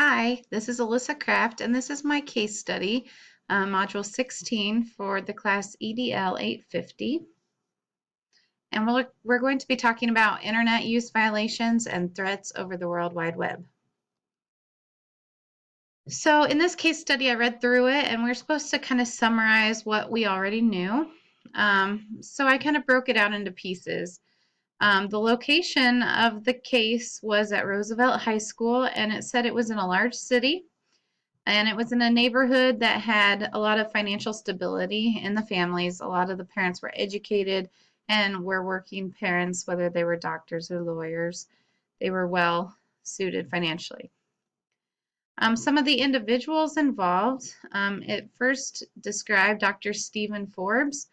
Hi, this is Alyssa Kraft, and this is my case study, Module 16 for the class EDL 850. And we're going to be talking about internet use violations and threats over the World Wide Web. So in this case study, I read through it, and we're supposed to kind of summarize what we already knew. So I kind of broke it out into pieces. The location of the case was at Roosevelt High School, and it said it was in a large city. And it was in a neighborhood that had a lot of financial stability in the families. A lot of the parents were educated and were working parents, whether they were doctors or lawyers. They were well suited financially. Some of the individuals involved, it first described Dr. Stephen Forbes.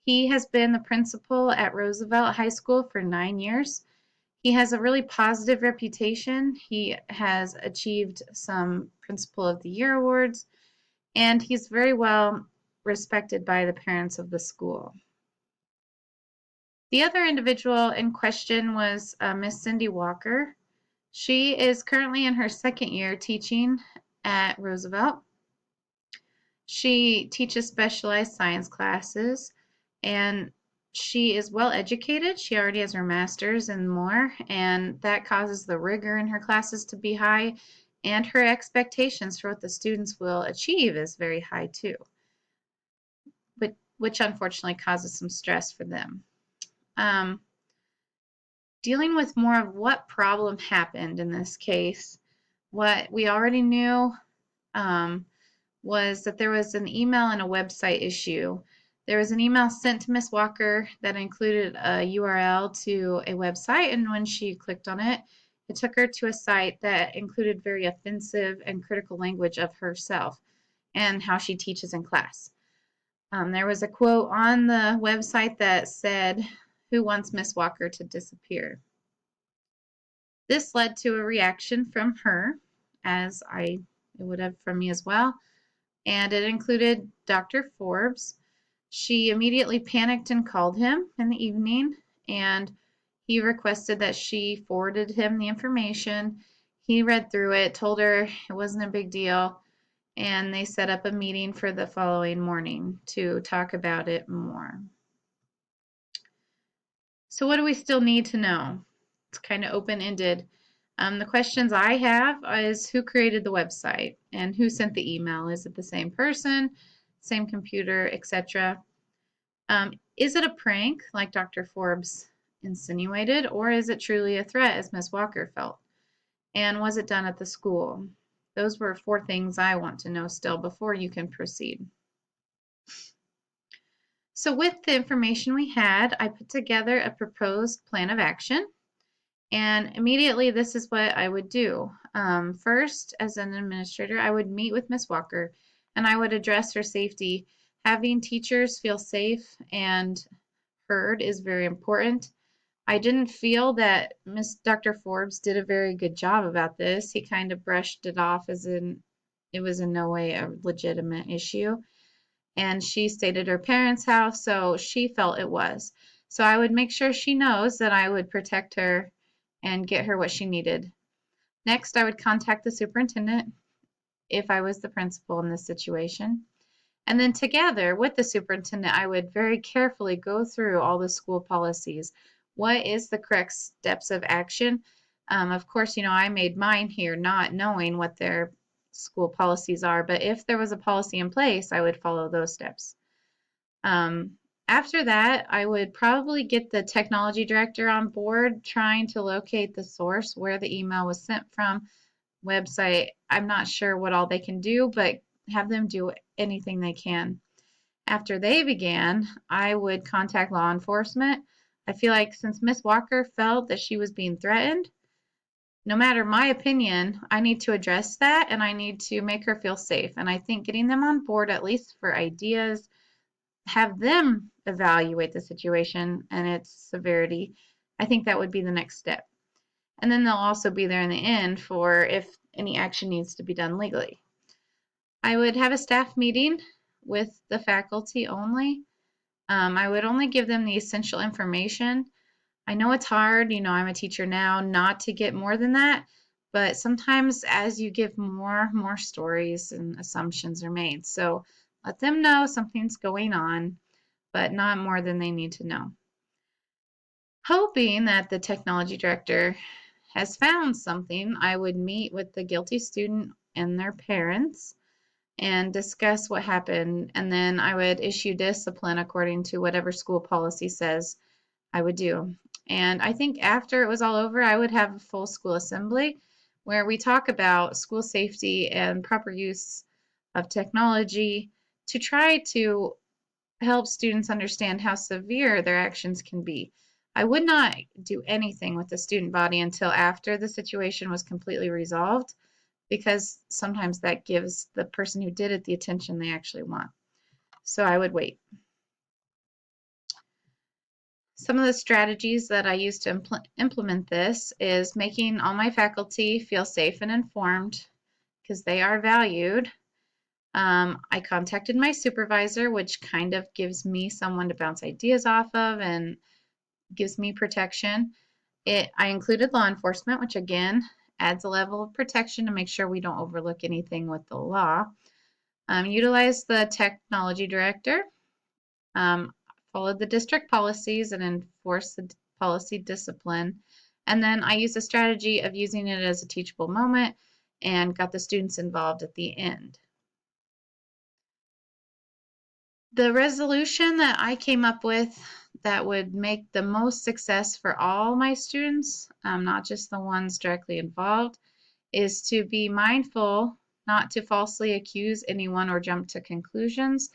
He has been the principal at Roosevelt High School for 9 years. He has a really positive reputation. He has achieved some Principal of the Year awards, and he's very well respected by the parents of the school. The other individual in question was Miss Cindy Walker. She is currently in her second year teaching at Roosevelt. She teaches specialized science classes, and she is well educated. She already has her master's and more, and that causes the rigor in her classes to be high, and her expectations for what the students will achieve is very high too, but which unfortunately causes some stress for them. Dealing with more of what problem happened in this case, what we already knew was that there was an email and a website issue. There was an email sent to Miss Walker that included a URL to a website, and when she clicked on it, it took her to a site that included very offensive and critical language of herself and how she teaches in class. There was a quote on the website that said, "Who wants Miss Walker to disappear?" This led to a reaction from her, as it would have from me as well, and it included Dr. Forbes. She immediately panicked and called him in the evening, and he requested that she forwarded him the information. He read through it, told her it wasn't a big deal, and they set up a meeting for the following morning to talk about it more. So what do we still need to know? It's kind of open-ended. The questions I have is who created the website and who sent the email? Is it the same person, same computer, etc.? Is it a prank like Dr. Forbes insinuated, or is it truly a threat as Ms. Walker felt? And was it done at the school? Those were 4 things I want to know still before you can proceed. So with the information we had, I put together a proposed plan of action. And immediately, this is what I would do. First, as an administrator, I would meet with Ms. Walker and I would address her safety. Having teachers feel safe and heard is very important. I didn't feel that Dr. Forbes did a very good job about this. He kind of brushed it off as in it was in no way a legitimate issue. And she stayed at her parents' house, so she felt it was. So I would make sure she knows that I would protect her and get her what she needed. Next, I would contact the superintendent if I was the principal in this situation. And then together with the superintendent, I would very carefully go through all the school policies. What is the correct steps of action? Of course, I made mine here not knowing what their school policies are, but if there was a policy in place, I would follow those steps. After that, I would probably get the technology director on board trying to locate the source where the email was sent from, website. I'm not sure what all they can do, but have them do anything they can. After they began, I would contact law enforcement. I feel like since Miss Walker felt that she was being threatened, no matter my opinion, I need to address that and I need to make her feel safe. And I think getting them on board, at least for ideas, have them evaluate the situation and its severity, I think that would be the next step. And then they'll also be there in the end for if any action needs to be done legally. I would have a staff meeting with the faculty only. I would only give them the essential information. I know it's hard, I'm a teacher now, not to get more than that, But sometimes as you give more stories and assumptions are made. So let them know something's going on, but not more than they need to know. Hoping that the technology director has found something, I would meet with the guilty student and their parents and discuss what happened, and then I would issue discipline according to whatever school policy says I would do. And I think after it was all over, I would have a full school assembly where we talk about school safety and proper use of technology to try to help students understand how severe their actions can be. I would not do anything with the student body until after the situation was completely resolved, because sometimes that gives the person who did it the attention they actually want. So I would wait. Some of the strategies that I use to implement this is making all my faculty feel safe and informed because they are valued. I contacted my supervisor, which kind of gives me someone to bounce ideas off of and gives me protection. I included law enforcement, which again adds a level of protection to make sure we don't overlook anything with the law. Utilize the technology director, follow the district policies and enforce the policy discipline. And then I use a strategy of using it as a teachable moment and got the students involved at the end. The resolution that I came up with that would make the most success for all my students, not just the ones directly involved, is to be mindful not to falsely accuse anyone or jump to conclusions.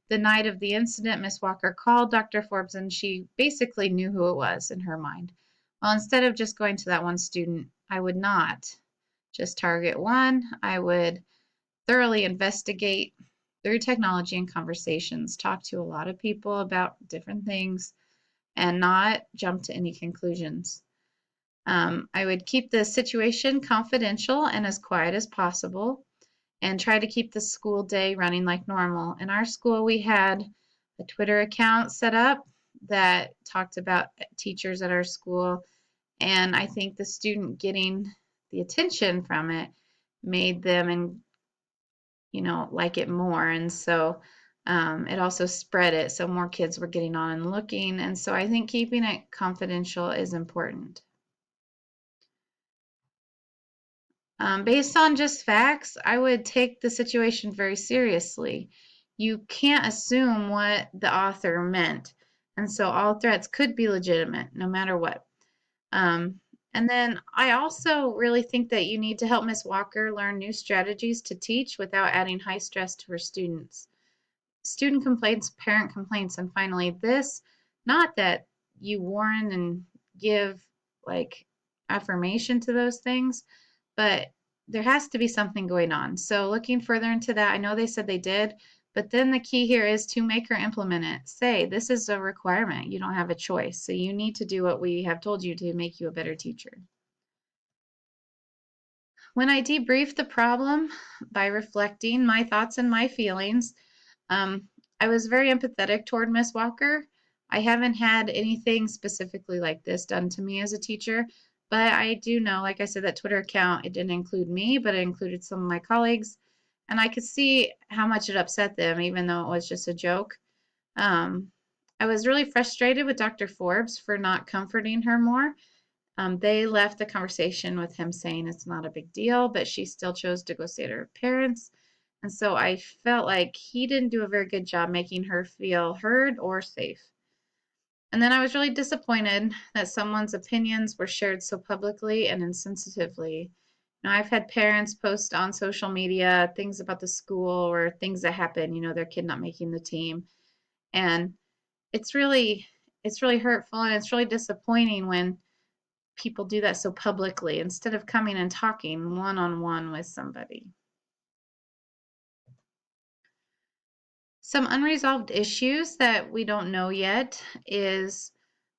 The night of the incident, Miss Walker called Dr. Forbes and she basically knew who it was in her mind. Well, instead of just going to that one student, I would not just target one. I would thoroughly investigate through technology and conversations, talk to a lot of people about different things, and not jump to any conclusions. I would keep the situation confidential and as quiet as possible and try to keep the school day running like normal. In our school, we had a Twitter account set up that talked about teachers at our school, and I think the student getting the attention from it made them and like it more, and so it also spread it, so more kids were getting on and looking, and so I think keeping it confidential is important. Based on just facts, I would take the situation very seriously. You can't assume what the author meant, and so all threats could be legitimate, no matter what. And then I also really think that you need to help Miss Walker learn new strategies to teach without adding high stress to her students. Student complaints, parent complaints, and finally this, not that you warn and give like affirmation to those things, but there has to be something going on. So looking further into that, I know they said they did, but then the key here is to make her implement it. Say, this is a requirement. You don't have a choice. So you need to do what we have told you to make you a better teacher. When I debriefed the problem by reflecting my thoughts and my feelings, I was very empathetic toward Miss Walker. I haven't had anything specifically like this done to me as a teacher, but I do know, like I said, that Twitter account, it didn't include me, but it included some of my colleagues, and I could see how much it upset them, even though it was just a joke. I was really frustrated with Dr. Forbes for not comforting her more. They left the conversation with him saying it's not a big deal, but she still chose to go stay at her parents'. And so I felt like he didn't do a very good job making her feel heard or safe. And then I was really disappointed that someone's opinions were shared so publicly and insensitively. I've had parents post on social media things about the school or things that happen, their kid not making the team. And it's really hurtful, and it's really disappointing when people do that so publicly instead of coming and talking one-on-one with somebody. Some unresolved issues that we don't know yet is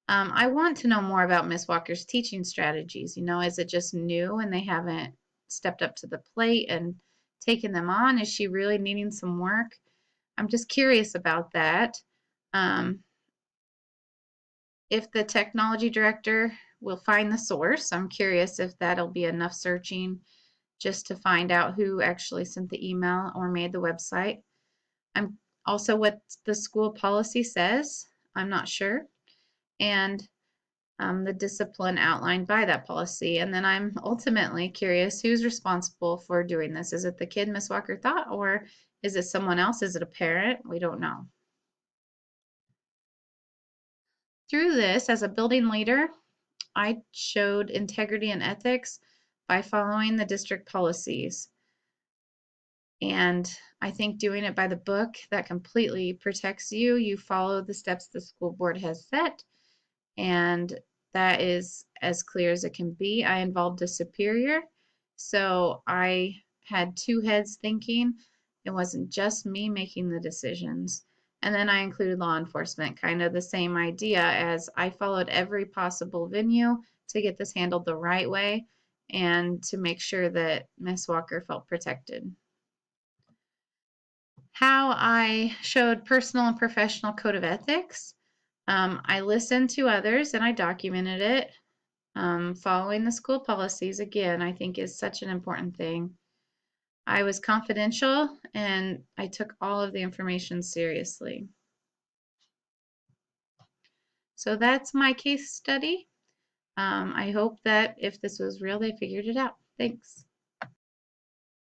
I want to know more about Miss Walker's teaching strategies. Is it just new and they haven't stepped up to the plate and taken them on? Is she really needing some work? I'm just curious about that. If the technology director will find the source. I'm curious if that'll be enough searching just to find out who actually sent the email or made the website. I'm also what the school policy says. I'm not sure. And the discipline outlined by that policy. And then I'm ultimately curious who's responsible for doing this. Is it the kid Miss Walker thought, or is it someone else? Is it a parent? We don't know. Through this, as a building leader, I showed integrity and ethics by following the district policies. And I think doing it by the book, that completely protects you. You follow the steps the school board has set, and that is as clear as it can be. I involved a superior, so I had two heads thinking. It wasn't just me making the decisions. And then I included law enforcement, kind of the same idea as I followed every possible venue to get this handled the right way and to make sure that Miss Walker felt protected. How I showed personal and professional code of ethics. I listened to others and I documented it. Following the school policies, again, I think is such an important thing. I was confidential and I took all of the information seriously. So that's my case study. I hope that if this was real, they figured it out. Thanks.